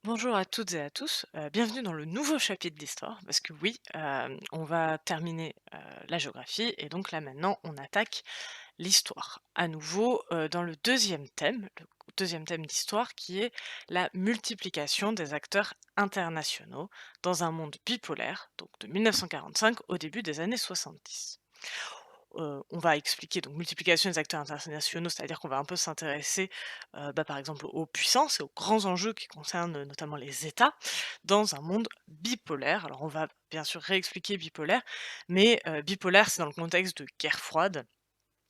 Bonjour à toutes et à tous, bienvenue dans le nouveau chapitre d'histoire parce que oui, on va terminer, la géographie et donc là maintenant on attaque l'histoire. À nouveau, dans le deuxième thème, le deuxième thème d'histoire qui est la multiplication des acteurs internationaux dans un monde bipolaire, donc de 1945 au début des années 70. On va expliquer donc multiplication des acteurs internationaux, c'est-à-dire qu'on va un peu s'intéresser, par exemple aux puissances et aux grands enjeux qui concernent, notamment les États, dans un monde bipolaire. Alors on va bien sûr réexpliquer bipolaire, mais bipolaire, c'est dans le contexte de guerre froide,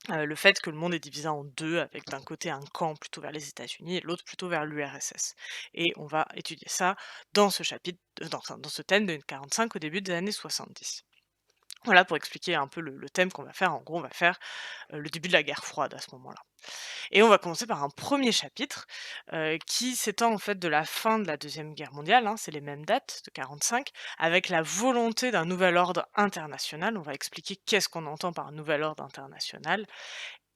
le fait que le monde est divisé en 2 avec d'un côté un camp plutôt vers les États-Unis et l'autre plutôt vers l'URSS et on va étudier ça dans ce chapitre, dans ce thème de 45 au début des années 70. Voilà pour expliquer un peu le thème qu'on va faire. En gros, on va faire, le début de la guerre froide à ce moment-là. Et on va commencer par un premier chapitre, qui s'étend en fait de la fin de la Deuxième Guerre mondiale, hein, c'est les mêmes dates, de 45, avec la volonté d'un nouvel ordre international. On va expliquer qu'est-ce qu'on entend par nouvel ordre international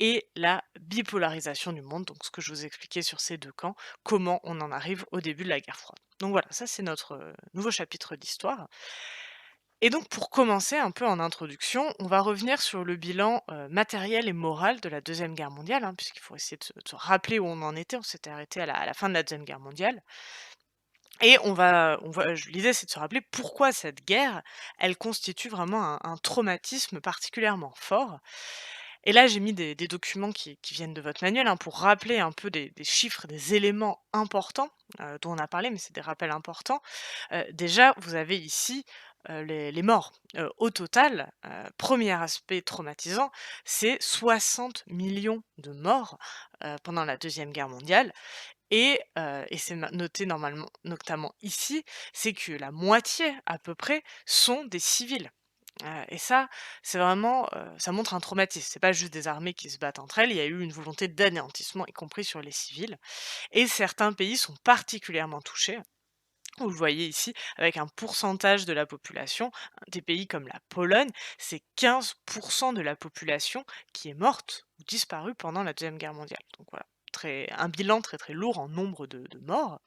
et la bipolarisation du monde, donc ce que je vous ai expliqué sur ces 2 camps, comment on en arrive au début de la guerre froide. Donc voilà, ça c'est notre, nouveau chapitre d'histoire. Et donc pour commencer un peu en introduction, on va revenir sur le bilan, matériel et moral de la Deuxième Guerre mondiale, hein, puisqu'il faut essayer de se rappeler où on en était. On s'était arrêté à la fin de la Deuxième Guerre mondiale et l'idée c'est de se rappeler pourquoi cette guerre, elle constitue vraiment un traumatisme particulièrement fort. Et là, j'ai mis des documents qui viennent de votre manuel, hein, pour rappeler un peu des chiffres, des éléments importants, dont on a parlé, mais c'est des rappels importants. Déjà, vous avez ici, les morts. Au total, 1 aspect traumatisant, c'est 60 millions de morts, pendant la Deuxième Guerre mondiale et c'est noté normalement notamment ici, c'est que la moitié à peu près sont des civils. Et ça, c'est vraiment, ça montre un traumatisme. C'est pas juste des armées qui se battent entre elles, il y a eu une volonté d'anéantissement, y compris sur les civils et certains pays sont particulièrement touchés. Vous le voyez ici, avec un pourcentage de la population, des pays comme la Pologne, c'est 15 de la population qui est morte ou disparue pendant la Deuxième Guerre mondiale. Donc voilà, un bilan très, très lourd en nombre de morts.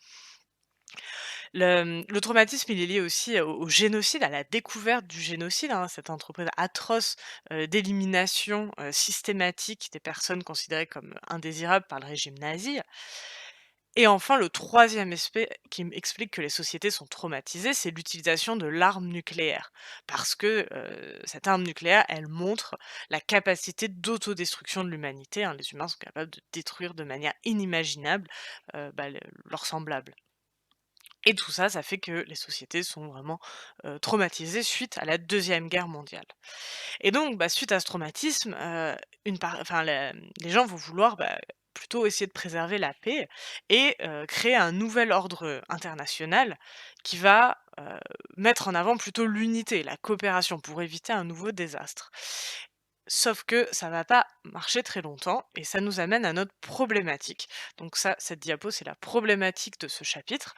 Le traumatisme, il est lié aussi au génocide, à la découverte du génocide, hein, cette entreprise atroce, d'élimination, systématique des personnes considérées comme indésirables par le régime nazi. Et enfin, le troisième aspect qui explique que les sociétés sont traumatisées, c'est l'utilisation de l'arme nucléaire. Parce que cette arme nucléaire, elle montre la capacité d'autodestruction de l'humanité, hein. Les humains sont capables de détruire de manière inimaginable leurs semblables. Et tout ça, ça fait que les sociétés sont vraiment traumatisées suite à la Deuxième Guerre mondiale. Et donc, suite à ce traumatisme, les gens vont vouloir, plutôt essayer de préserver la paix et créer un nouvel ordre, international qui va, mettre en avant plutôt l'unité, la coopération pour éviter un nouveau désastre. Sauf que ça va pas marcher très longtemps et ça nous amène à notre problématique. Donc ça, cette diapo, c'est la problématique de ce chapitre.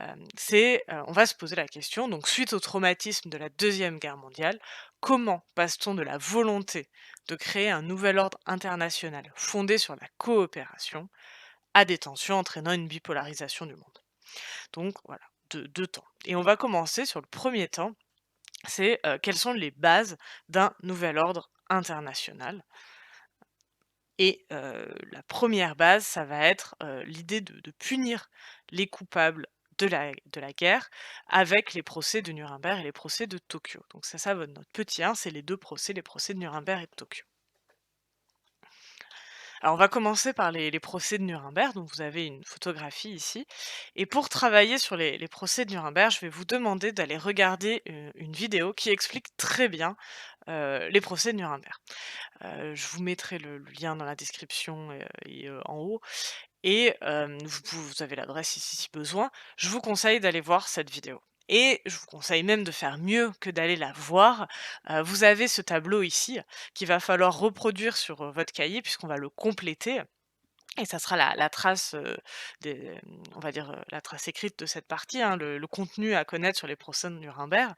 On va se poser la question, donc suite au traumatisme de la Deuxième Guerre mondiale, comment passe-t-on de la volonté de créer un nouvel ordre international fondé sur la coopération à des tensions entraînant une bipolarisation du monde? Donc voilà, 2 temps. Et on va commencer sur le premier temps, c'est, quelles sont les bases d'un nouvel ordre international? Et la première base, ça va être, l'idée de punir les coupables de la guerre avec les procès de Nuremberg et les procès de Tokyo. Donc c'est ça notre petit 1, c'est les 2 procès, les procès de Nuremberg et de Tokyo. Alors on va commencer par les procès de Nuremberg, donc vous avez une photographie ici et pour travailler sur les procès de Nuremberg, je vais vous demander d'aller regarder, une vidéo qui explique très bien, les procès de Nuremberg. Je vous mettrai le lien dans la description en haut et vous avez l'adresse ici si besoin. Je vous conseille d'aller voir cette vidéo et je vous conseille même de faire mieux que d'aller la voir. Vous avez ce tableau ici qu'il va falloir reproduire sur, votre cahier puisqu'on va le compléter et ça sera la trace, on va dire, la trace écrite de cette partie, hein, le contenu à connaître sur les procès de Nuremberg.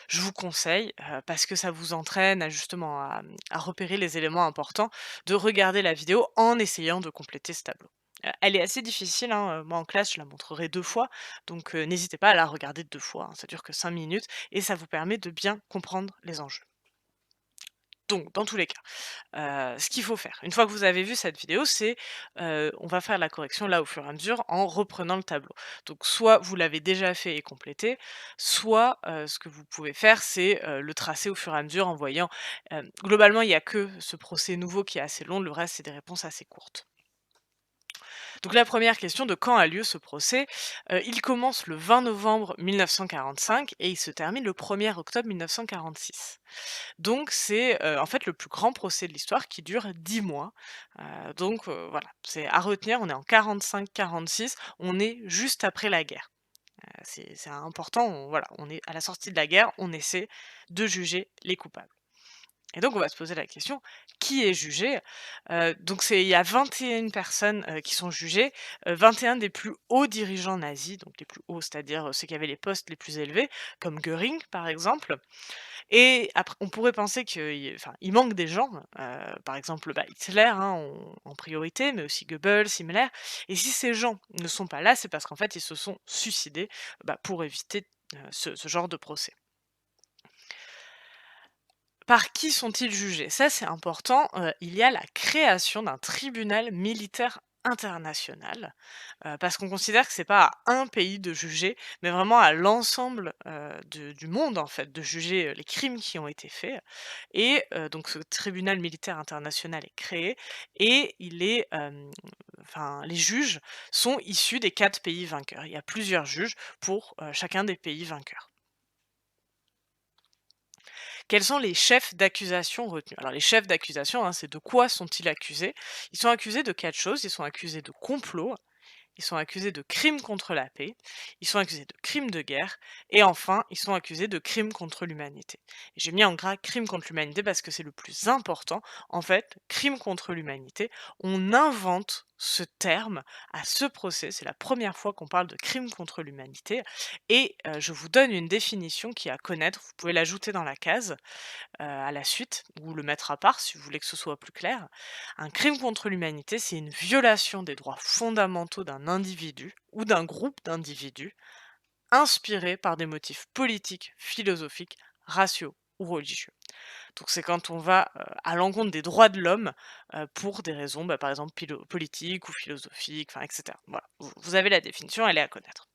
Je vous conseille, parce que ça vous entraîne à justement à repérer les éléments importants, de regarder la vidéo en essayant de compléter ce tableau. Elle est assez difficile, hein, moi en classe je la montrerai 2 fois, donc n'hésitez pas à la regarder 2 fois, hein. Ça dure que 5 minutes et ça vous permet de bien comprendre les enjeux. Donc dans tous les cas, ce qu'il faut faire, une fois que vous avez vu cette vidéo, c'est, on va faire la correction là au fur et à mesure en reprenant le tableau. Donc soit vous l'avez déjà fait et complété, soit, ce que vous pouvez faire, c'est, le tracer au fur et à mesure en voyant, globalement il y a que ce procès nouveau qui est assez long, le reste c'est des réponses assez courtes. Donc la première question de quand a lieu ce procès, il commence le 20 novembre 1945 et il se termine le 1er octobre 1946. Donc c'est, en fait le plus grand procès de l'histoire qui dure 10 mois, donc voilà, c'est à retenir, on est en 45-46, on est juste après la guerre. C'est important, voilà, on est à la sortie de la guerre, on essaie de juger les coupables. Et donc on va se poser la question: qui est jugé? Donc il y a 21 personnes, qui sont jugées, 21 des plus hauts dirigeants nazis, donc les plus hauts, c'est-à-dire, ceux qui avaient les postes les plus élevés, comme Göring par exemple. Et après on pourrait penser qu'il manque des gens, par exemple, bah, Hitler, hein, en priorité, mais aussi Goebbels, Himmler. Et si ces gens ne sont pas là, c'est parce qu'en fait ils se sont suicidés, bah, pour éviter, ce genre de procès. Par qui sont-ils jugés? Ça, c'est important, il y a la création d'un tribunal militaire international, parce qu'on considère que c'est pas à un pays de juger, mais vraiment à l'ensemble, du monde, en fait, de juger, les crimes qui ont été faits. Et donc ce tribunal militaire international est créé et il est, enfin, les juges sont issus des 4 pays vainqueurs. Il y a plusieurs juges pour, chacun des pays vainqueurs. Quels sont les chefs d'accusation retenus? Alors les chefs d'accusation, hein, c'est de quoi sont-ils accusés? Ils sont accusés de 4 choses. Ils sont accusés de complot, ils sont accusés de crimes contre la paix, ils sont accusés de crimes de guerre et enfin, ils sont accusés de crimes contre l'humanité. Et j'ai mis en gras crimes contre l'humanité parce que c'est le plus important. En fait, crimes contre l'humanité, on invente ce terme à ce procès. C'est la première fois qu'on parle de crimes contre l'humanité et je vous donne une définition qui est à connaître. Vous pouvez l'ajouter dans la case à la suite ou le mettre à part si vous voulez que ce soit plus clair. Un crime contre l'humanité, c'est une violation des droits fondamentaux d'un individu ou d'un groupe d'individus inspiré par des motifs politiques, philosophiques, raciaux ou religieux. Donc c'est quand on va à l'encontre des droits de l'homme pour des raisons, bah, par exemple politiques ou philosophiques, enfin, etc. Voilà, vous avez la définition, elle est à connaître.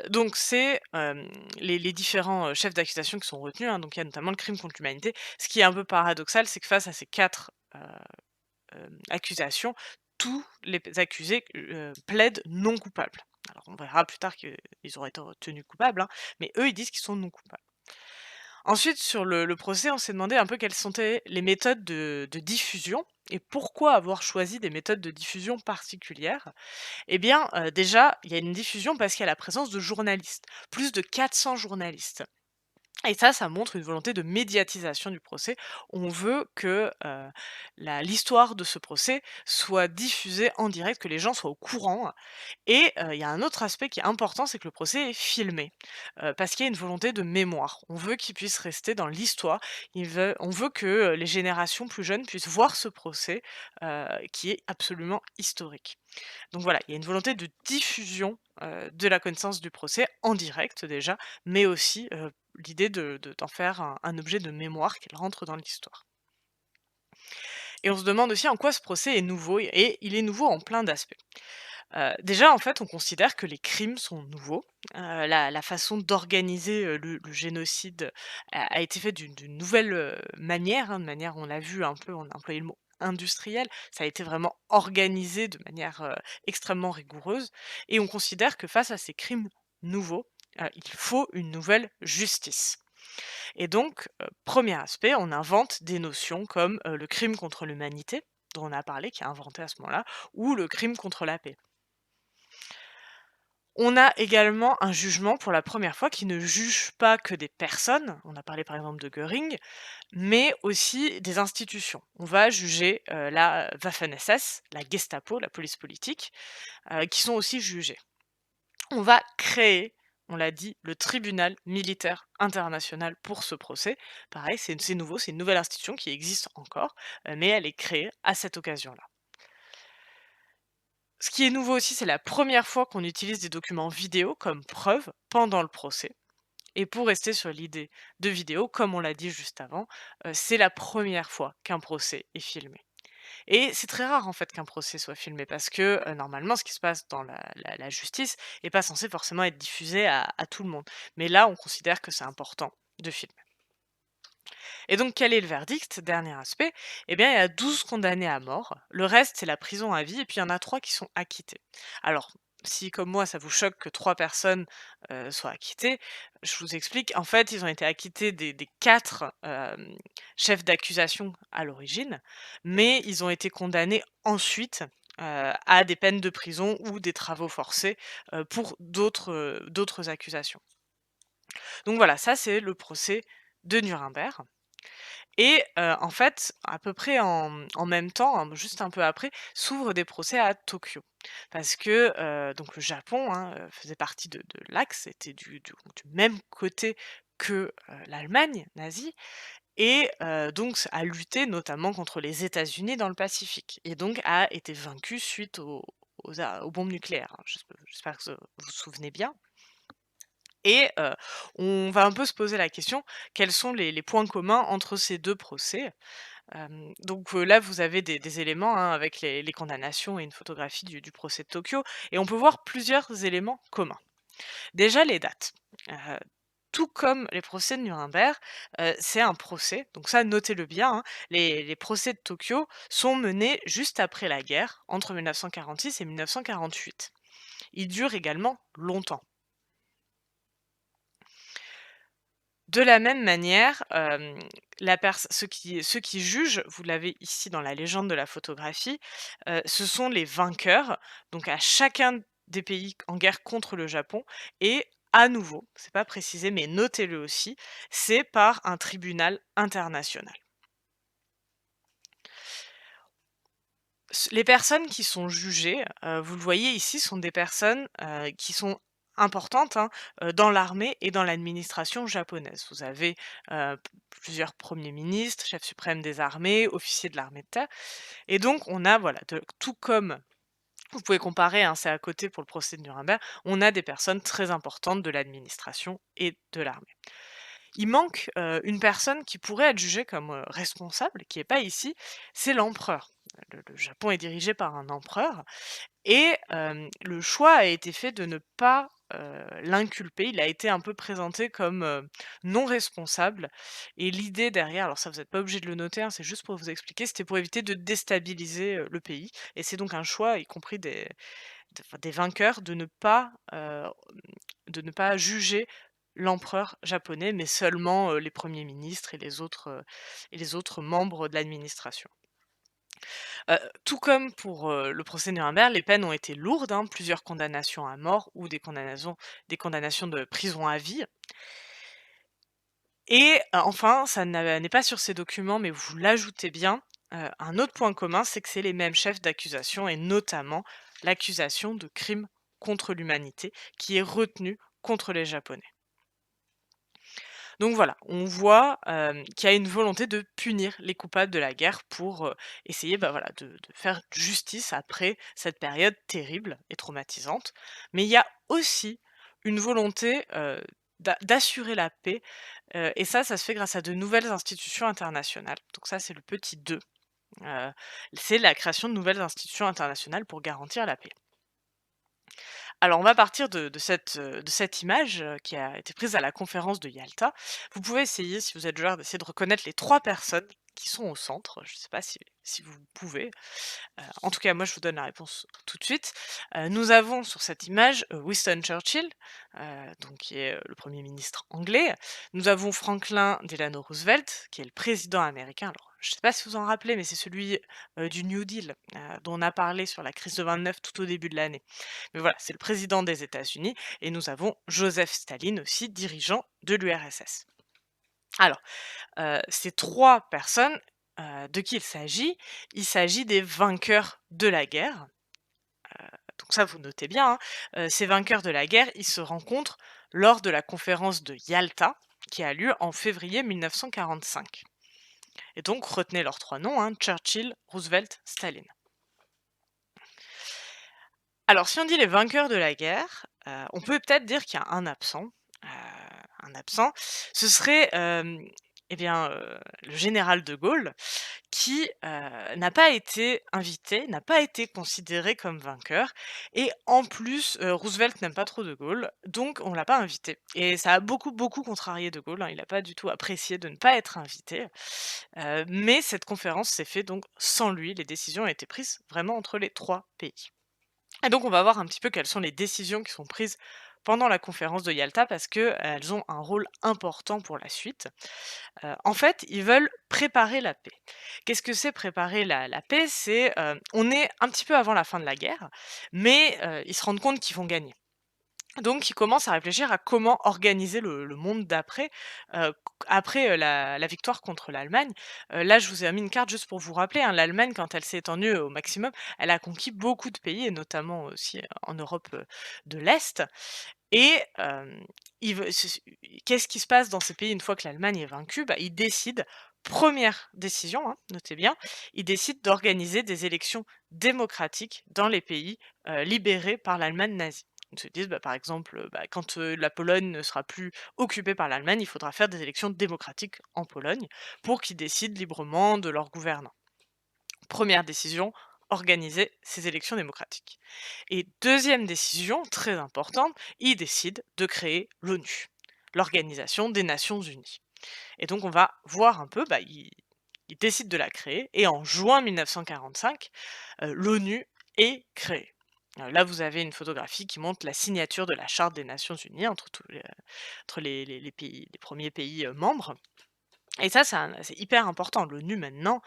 Donc c'est, les différents, chefs d'accusation qui sont retenus, hein, donc il y a notamment le crime contre l'humanité. Ce qui est un peu paradoxal, c'est que face à ces 4 accusations, tous les accusés, plaident non coupables. Alors on verra plus tard qu'ils auraient été retenus coupables, hein, mais eux, ils disent qu'ils sont non coupables. Ensuite, sur le procès, on s'est demandé un peu quelles étaient les méthodes de diffusion et pourquoi avoir choisi des méthodes de diffusion particulières. Eh bien, déjà, il y a une diffusion parce qu'il y a la présence de journalistes, plus de 400 journalistes. Et ça montre une volonté de médiatisation du procès. On veut que, l'histoire de ce procès soit diffusée en direct, que les gens soient au courant. Et il y a un autre aspect qui est important, c'est que le procès est filmé, parce qu'il y a une volonté de mémoire. On veut qu'il puisse rester dans l'histoire. On veut que, les générations plus jeunes puissent voir ce procès, qui est absolument historique. Donc voilà, il y a une volonté de diffusion, de la connaissance du procès en direct déjà, mais aussi, l'idée d'en faire un objet de mémoire, qu'elle rentre dans l'histoire. Et on se demande aussi en quoi ce procès est nouveau et il est nouveau en plein d'aspects. Déjà, en fait, on considère que les crimes sont nouveaux. La façon d'organiser, le génocide a été faite d'une nouvelle, manière, hein, de manière on l'a vu un peu, on a employé le mot industriel. Ça a été vraiment organisé de manière, extrêmement rigoureuse et on considère que face à ces crimes nouveaux, il faut une nouvelle justice. Et donc, 1er aspect, on invente des notions comme, le crime contre l'humanité, dont on a parlé, qui est inventé à ce moment-là, ou le crime contre la paix. On a également un jugement pour la première fois qui ne juge pas que des personnes, on a parlé par exemple de Göring, mais aussi des institutions. On va juger, la Waffen-SS, la Gestapo, la police politique, qui sont aussi jugés. On va créer, on l'a dit, le tribunal militaire international pour ce procès. Pareil, c'est nouveau, c'est une nouvelle institution qui existe encore, mais elle est créée à cette occasion-là. Ce qui est nouveau aussi, c'est la première fois qu'on utilise des documents vidéo comme preuve pendant le procès. Et pour rester sur l'idée de vidéo, comme on l'a dit juste avant, c'est la première fois qu'un procès est filmé. Et c'est très rare en fait qu'un procès soit filmé parce que, normalement ce qui se passe dans la justice est pas censé forcément être diffusé à tout le monde. Mais là, on considère que c'est important de filmer. Et donc quel est le verdict? Dernier aspect, eh bien il y a 12 condamnés à mort, le reste c'est la prison à vie et puis il y en a 3 qui sont acquittés. Alors, si comme moi ça vous choque que 3 personnes, soient acquittées, je vous explique. En fait, ils ont été acquittés des 4, chefs d'accusation à l'origine, mais ils ont été condamnés ensuite, à des peines de prison ou des travaux forcés, pour d'autres accusations. Donc voilà, ça c'est le procès de Nuremberg. Et en fait, à peu près en même temps, juste un peu après, s'ouvrent des procès à Tokyo. Parce que, donc le Japon, hein, faisait partie de l'Axe, était du même côté que, l'Allemagne nazie et donc a lutté notamment contre les États-Unis dans le Pacifique et donc a été vaincu suite aux bombes nucléaires, hein. J'espère que vous vous souvenez bien. Et on va un peu se poser la question, quels sont les points communs entre ces 2 procès? Donc là, vous avez des éléments, hein, avec les condamnations et une photographie du procès de Tokyo et on peut voir plusieurs éléments communs. Déjà les dates, heu, tout comme les procès de Nuremberg, c'est un procès, donc ça notez-le bien, hein, les procès de Tokyo sont menés juste après la guerre, entre 1946 et 1948. Ils durent également longtemps. De la même manière, ceux qui jugent, vous l'avez ici dans la légende de la photographie, ce sont les vainqueurs, donc à chacun des pays en guerre contre le Japon et à nouveau, c'est pas précisé mais notez-le aussi, c'est par un tribunal international. Les personnes qui sont jugées, vous le voyez ici, sont des personnes, qui sont importantes, hein, dans l'armée et dans l'administration japonaise. Vous avez, plusieurs premiers ministres, chefs suprêmes des armées, officiers de l'armée de terre et donc on a voilà, tout comme vous pouvez comparer, hein, c'est à côté pour le procès de Nuremberg, on a des personnes très importantes de l'administration et de l'armée. Il manque, une personne qui pourrait être jugée comme, responsable, qui est pas ici, c'est l'empereur. Le Japon est dirigé par un empereur et le choix a été fait de ne pas, l'inculper. Il a été un peu présenté comme, non responsable et l'idée derrière, alors ça vous êtes pas obligé de le noter, hein, c'est juste pour vous expliquer, c'était pour éviter de déstabiliser, le pays et c'est donc un choix, y compris des vainqueurs, de ne pas juger l'empereur japonais, mais seulement, les premiers ministres et les autres membres de l'administration. Tout comme pour, le procès Nuremberg, les peines ont été lourdes, hein, plusieurs condamnations à mort ou des condamnations de prison à vie et enfin, ça n'est pas sur ces documents, mais vous l'ajoutez bien, un autre point commun, c'est que c'est les mêmes chefs d'accusation et notamment l'accusation de crime contre l'humanité qui est retenue contre les Japonais. Donc voilà, on voit, qu'il y a une volonté de punir les coupables de la guerre pour, essayer, bah, voilà, de faire justice après cette période terrible et traumatisante. Mais il y a aussi une volonté, d'assurer la paix, et ça se fait grâce à de nouvelles institutions internationales. Donc ça, c'est le petit 2. heu, c'est la création de nouvelles institutions internationales pour garantir la paix. Alors, on va partir de cette image, qui a été prise à la conférence de Yalta. Vous pouvez essayer, si vous êtes joueur, d'essayer de reconnaître les 3 personnes qui sont au centre. Je ne sais pas si vous pouvez. En tout cas, moi, je vous donne la réponse tout de suite. Nous avons sur cette image, Winston Churchill, donc qui est, le 1er ministre anglais. Nous avons Franklin Delano Roosevelt, qui est le président américain. Alors, je ne sais pas si vous en rappelez, mais c'est celui, du New Deal, dont on a parlé sur la crise de 29 tout au début de l'année. Mais voilà, c'est le président des États-Unis et nous avons Joseph Staline aussi, dirigeant de l'URSS. Alors, ces 3 personnes, de qui il s'agit? Il s'agit des vainqueurs de la guerre, donc ça vous notez bien, hein. Ces vainqueurs de la guerre, ils se rencontrent lors de la conférence de Yalta, qui a lieu en février 1945 et donc retenez leurs 3 noms, hein, Churchill, Roosevelt, Staline. Alors si on dit les vainqueurs de la guerre, on peut peut-être dire qu'il y a heu, un absent. Ce serait, eh bien, le général de Gaulle qui, n'a pas été invité, n'a pas été considéré comme vainqueur et en plus, Roosevelt n'aime pas trop de Gaulle, donc on l'a pas invité et ça a beaucoup, beaucoup contrarié de Gaulle, hein. Il a pas du tout apprécié de ne pas être invité, mais cette conférence s'est fait donc sans lui. Les décisions ont été prises vraiment entre les 3 pays. Et donc on va voir un petit peu quelles sont les décisions qui sont prises pendant la conférence de Yalta parce qu'elles ont un rôle important pour la suite. En fait, ils veulent préparer la paix. Qu'est-ce que c'est préparer la paix? C'est, on est un petit peu avant la fin de la guerre, mais ils se rendent compte qu'ils vont gagner. Donc ils commencent à réfléchir à comment organiser le monde d'après, après, la victoire contre l'Allemagne. Là, je vous ai mis une carte juste pour vous rappeler, hein, l'Allemagne quand elle s'est étendue au maximum, elle a conquis beaucoup de pays et notamment aussi, en Europe, de l'Est et ils ve ce qu'est-ce qui se passe dans ces pays une fois que l'Allemagne est vaincue? Bah, ils décident, première décision, hein, notez bien, ils décident d'organiser des élections démocratiques dans les pays, libérés par l'Allemagne nazie. Ils se disent, bah, par exemple, quand, la Pologne ne sera plus occupée par l'Allemagne, il faudra faire des élections démocratiques en Pologne pour qu'ils décident librement de leurs gouvernants. Première décision, organiser ces élections démocratiques. Et deuxième décision, très importante, ils décident de créer l'ONU, l'Organisation des Nations Unies. Et donc on va voir un peu, ils décident de la créer, et en juin 1945, l'ONU est créée. Là, vous avez une photographie qui montre la signature de la Charte des Nations Unies entre les pays, les premiers pays membres. Et ça, c'est hyper important. L'ONU maintenant,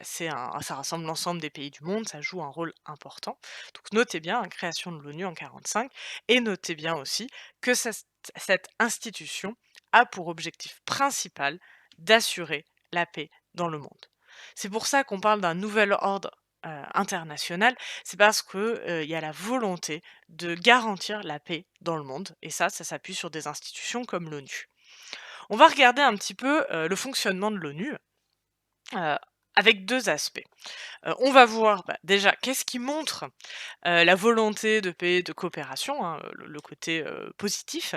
ça rassemble l'ensemble des pays du monde, ça joue un rôle important. Donc notez bien, la création de l'ONU en 45 et notez bien aussi que cette institution a pour objectif principal d'assurer la paix dans le monde. C'est pour ça qu'on parle d'un nouvel ordre, international, c'est parce que, il y a la volonté de garantir la paix dans le monde et ça s'appuie sur des institutions comme l'ONU. On va regarder un petit peu, le fonctionnement de l'ONU, heu, avec 2 aspects. On va voir, déjà qu'est-ce qui montre, la volonté de paix, de coopération, hein, le côté, positif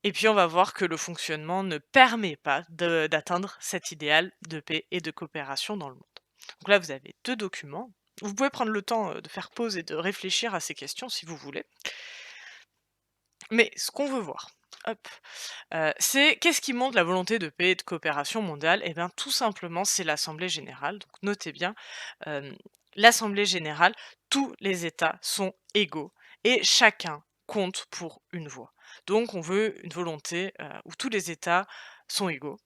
et puis on va voir que le fonctionnement ne permet pas d'atteindre cet idéal de paix et de coopération dans le monde. Donc là, vous avez 2 documents. Vous pouvez prendre le temps, de faire pause et de réfléchir à ces questions si vous voulez. Mais ce qu'on veut voir, hop, c'est qu'est-ce qui montre la volonté de paix et de coopération mondiale? Et bien, tout simplement, c'est l'assemblée générale. Donc notez bien, hem, l'assemblée générale, tous les États sont égaux et chacun compte pour une voix. Donc on veut une volonté, où tous les États sont égaux.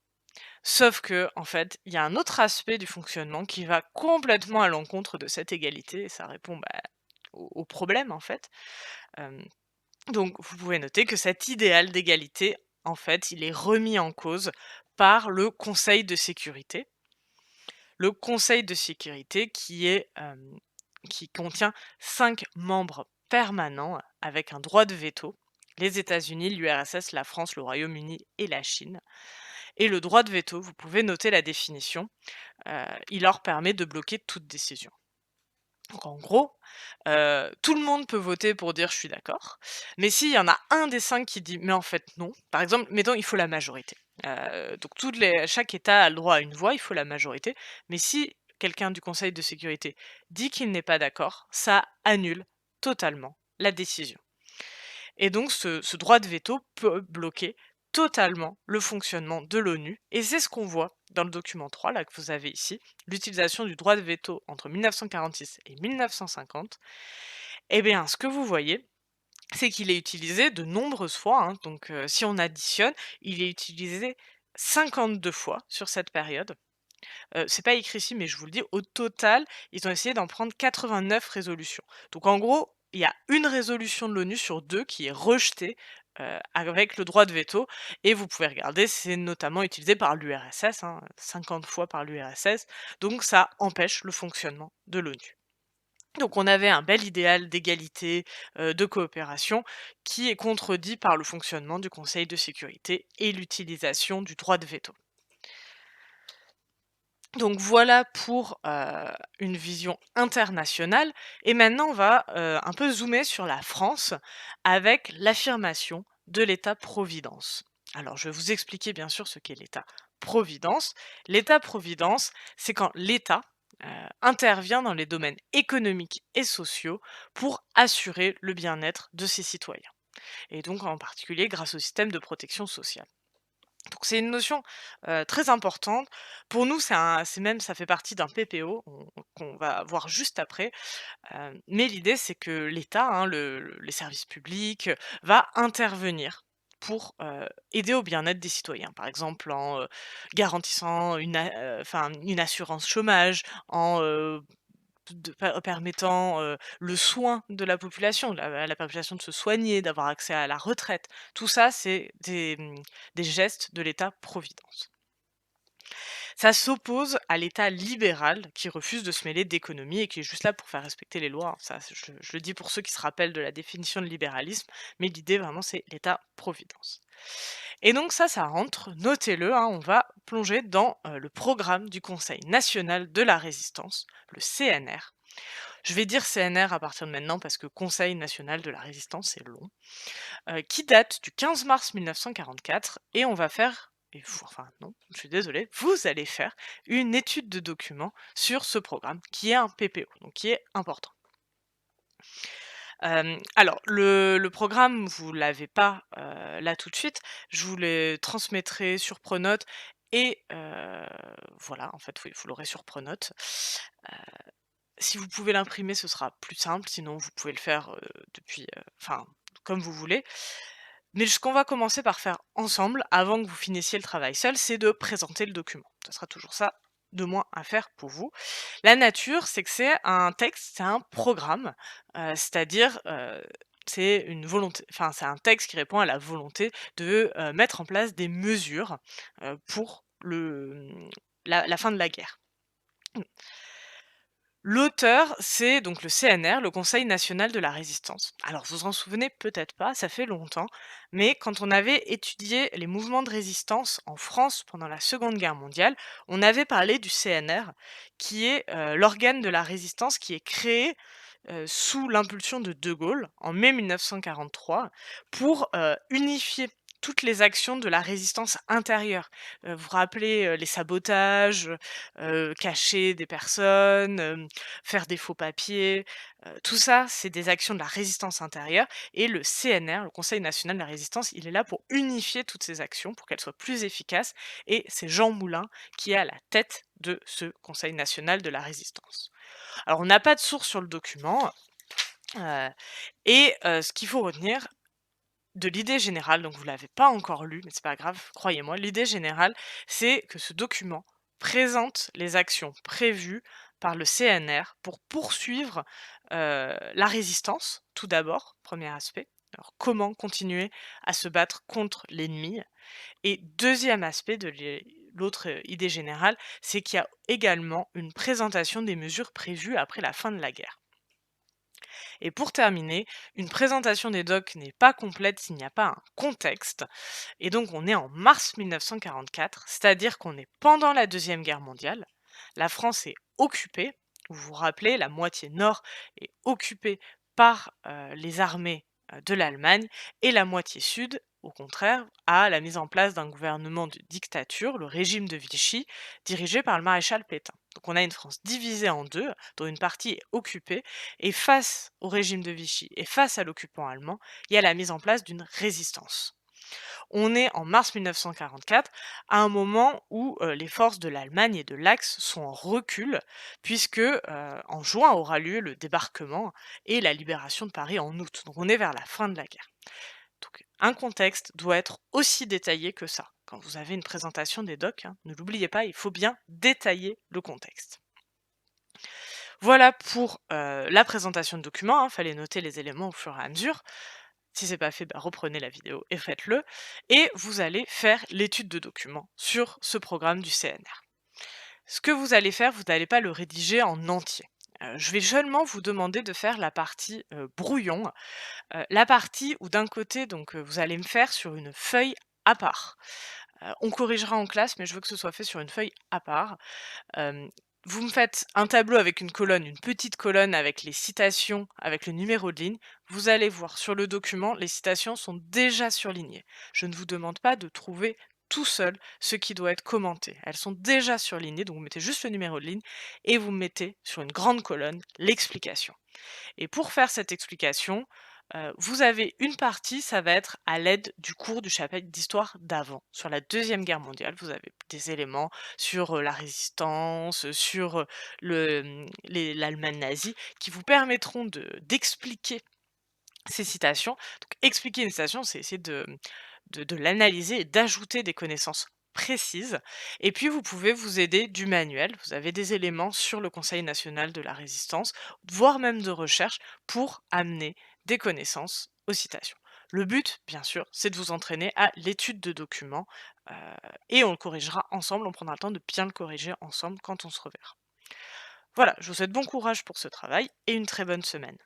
Sauf que, en fait, il y a un autre aspect du fonctionnement qui va complètement à l'encontre de cette égalité et ça répond, au problème, en fait. Hem donc vous pouvez noter que cet idéal d'égalité, en fait, il est remis en cause par le Conseil de sécurité. Le Conseil de sécurité qui contient 5 membres permanents avec un droit de veto: les États-Unis, l'URSS, la France, le Royaume-Uni et la Chine. Et le droit de veto, vous pouvez noter la définition, il leur permet de bloquer toute décision. Donc en gros, tout le monde peut voter pour dire: «Je suis d'accord», mais s'il y en a un des 5 qui dit: «Mais en fait non», par exemple, mettons, il faut la majorité. Donc chaque État a le droit à une voix, il faut la majorité, mais si quelqu'un du Conseil de sécurité dit qu'il n'est pas d'accord, ça annule totalement la décision. Et donc ce droit de veto peut bloquer totalement le fonctionnement de l'ONU et c'est ce qu'on voit dans le document 3 là que vous avez ici, l'utilisation du droit de veto entre 1946 et 1950. Eh bien, ce que vous voyez, c'est qu'il est utilisé de nombreuses fois, hein, donc si on additionne, il est utilisé 52 fois sur cette période. C'est pas écrit ici, mais je vous le dis, au total, ils ont essayé d'en prendre 89 résolutions. Donc en gros, il y a une résolution de l'ONU sur 2 qui est rejetée, avec le droit de veto et vous pouvez regarder, c'est notamment utilisé par l'URSS, hein, 50 fois par l'URSS, donc ça empêche le fonctionnement de l'ONU. Donc on avait un bel idéal d'égalité, de coopération qui est contredit par le fonctionnement du Conseil de sécurité et l'utilisation du droit de veto. Donc voilà pour, une vision internationale et maintenant on va, un peu zoomer sur la France avec l'affirmation de l'État-providence. Alors je vais vous expliquer bien sûr ce qu'est l'État-providence. L'État-providence, c'est quand l'État, intervient dans les domaines économiques et sociaux pour assurer le bien-être de ses citoyens et donc en particulier grâce au système de protection sociale. Donc c'est une notion, très importante. Pour nous, c'est même ça fait partie d'un PPO, qu'on va voir juste après, mais l'idée c'est que l'État, hein, les services publics, va intervenir pour, aider au bien-être des citoyens. Par exemple en, garantissant une assurance chômage, en, permettant, le soin de la population, la population de se soigner, d'avoir accès à la retraite. Tout ça, c'est des gestes de l'État-providence. Ça s'oppose à l'État libéral qui refuse de se mêler d'économie et qui est juste là pour faire respecter les lois, hein. Ça, je le dis pour ceux qui se rappellent de la définition de libéralisme, mais l'idée vraiment c'est l'État-providence. Et donc ça rentre, notez-le, hein, on va plonger dans, le programme du Conseil national de la résistance, le CNR. Je vais dire CNR à partir de maintenant parce que Conseil national de la résistance, c'est long, qui date du 15 mars 1944 et on va faire et vous enfin non, je suis désolée, vous allez faire une étude de document sur ce programme qui est un PPO, donc qui est important. Alors le programme, vous l'avez pas, là tout de suite, je vous le transmettrai sur Pronote et voilà, en fait, oui, vous l'aurez sur Pronote. Si vous pouvez l'imprimer, ce sera plus simple, sinon vous pouvez le faire, depuis, enfin, comme vous voulez. Mais ce qu'on va commencer par faire ensemble, avant que vous finissiez le travail seul, c'est de présenter le document. Ça sera toujours ça de moins à faire pour vous. La nature, c'est que c'est un texte, c'est un programme, c'est-à-dire, c'est une volonté enfin, c'est un texte qui répond à la volonté de, mettre en place des mesures, pour la fin de la guerre. L'auteur, c'est donc le CNR, le Conseil national de la résistance. Alors, vous vous en souvenez peut-être pas, ça fait longtemps, mais quand on avait étudié les mouvements de résistance en France pendant la Seconde Guerre mondiale, on avait parlé du CNR, qui est l'organe de la résistance qui est créé sous l'impulsion de De Gaulle en mai 1943 pour unifier toutes les actions de la résistance intérieure. Vous vous rappelez, les sabotages, cacher des personnes, faire des faux papiers, tout ça, c'est des actions de la résistance intérieure et le CNR, le Conseil national de la résistance, il est là pour unifier toutes ces actions, pour qu'elles soient plus efficaces et c'est Jean Moulin qui est à la tête de ce Conseil national de la résistance. Alors on n'a pas de source sur le document, heu ce qu'il faut retenir de l'idée générale, donc vous l'avez pas encore lu, mais c'est pas grave, croyez-moi, l'idée générale, c'est que ce document présente les actions prévues par le CNR pour poursuivre, la résistance, tout d'abord, premier aspect. Alors comment continuer à se battre contre l'ennemi? Et deuxième aspect de l'autre, idée générale, c'est qu'il y a également une présentation des mesures prévues après la fin de la guerre. Et pour terminer, une présentation des docs n'est pas complète s'il n'y a pas un contexte. Et donc on est en mars 1944, c'est-à-dire qu'on est pendant la Deuxième Guerre mondiale. La France est occupée. Vous vous rappelez, la moitié nord est occupée par les armées de l'Allemagne et la moitié sud, au contraire, a la mise en place d'un gouvernement de dictature, le régime de Vichy, dirigé par le maréchal Pétain. Donc on a une France divisée en deux, dont une partie est occupée, et face au régime de Vichy et face à l'occupant allemand, il y a la mise en place d'une résistance. On est en mars 1944, à un moment où les forces de l'Allemagne et de l'Axe sont en recul, puisque en juin aura lieu le débarquement et la libération de Paris en août. Donc on est vers la fin de la guerre. Donc un contexte doit être aussi détaillé que ça. Quand vous avez une présentation des docs, hein, ne l'oubliez pas, il faut bien détailler le contexte. Voilà pour la présentation de documents, hein, fallait noter les éléments au fur et à mesure. Si c'est pas fait, bah, reprenez la vidéo et faites-le. Et vous allez faire l'étude de documents sur ce programme du CNR. Ce que vous allez faire, vous n'allez pas le rédiger en entier. Je vais seulement vous demander de faire la partie brouillon, la partie où d'un côté, donc, vous allez me faire sur une feuille à part. On corrigera en classe, mais je veux que ce soit fait sur une feuille à part. Hem, Vous me faites un tableau avec une colonne, une petite colonne avec les citations, avec le numéro de ligne. Vous allez voir sur le document, les citations sont déjà surlignées. Je ne vous demande pas de trouver tout seul ce qui doit être commenté. Elles sont déjà surlignées, donc vous mettez juste le numéro de ligne et vous mettez sur une grande colonne l'explication. Et pour faire cette explication, vous avez une partie, ça va être à l'aide du cours du chapitre d'histoire d'avant. Sur la Deuxième Guerre mondiale, vous avez des éléments sur, la résistance, sur, l'Allemagne nazie qui vous permettront d'expliquer ces citations. Donc expliquer une citation, c'est essayer de l'analyser et d'ajouter des connaissances précises. Et puis vous pouvez vous aider du manuel. Vous avez des éléments sur le Conseil national de la résistance, voire même de recherche, pour amener des connaissances aux citations. Le but, bien sûr, c'est de vous entraîner à l'étude de documents, heu, et on le corrigera ensemble, on prendra le temps de bien le corriger ensemble quand on se reverra. Voilà, je vous souhaite bon courage pour ce travail et une très bonne semaine.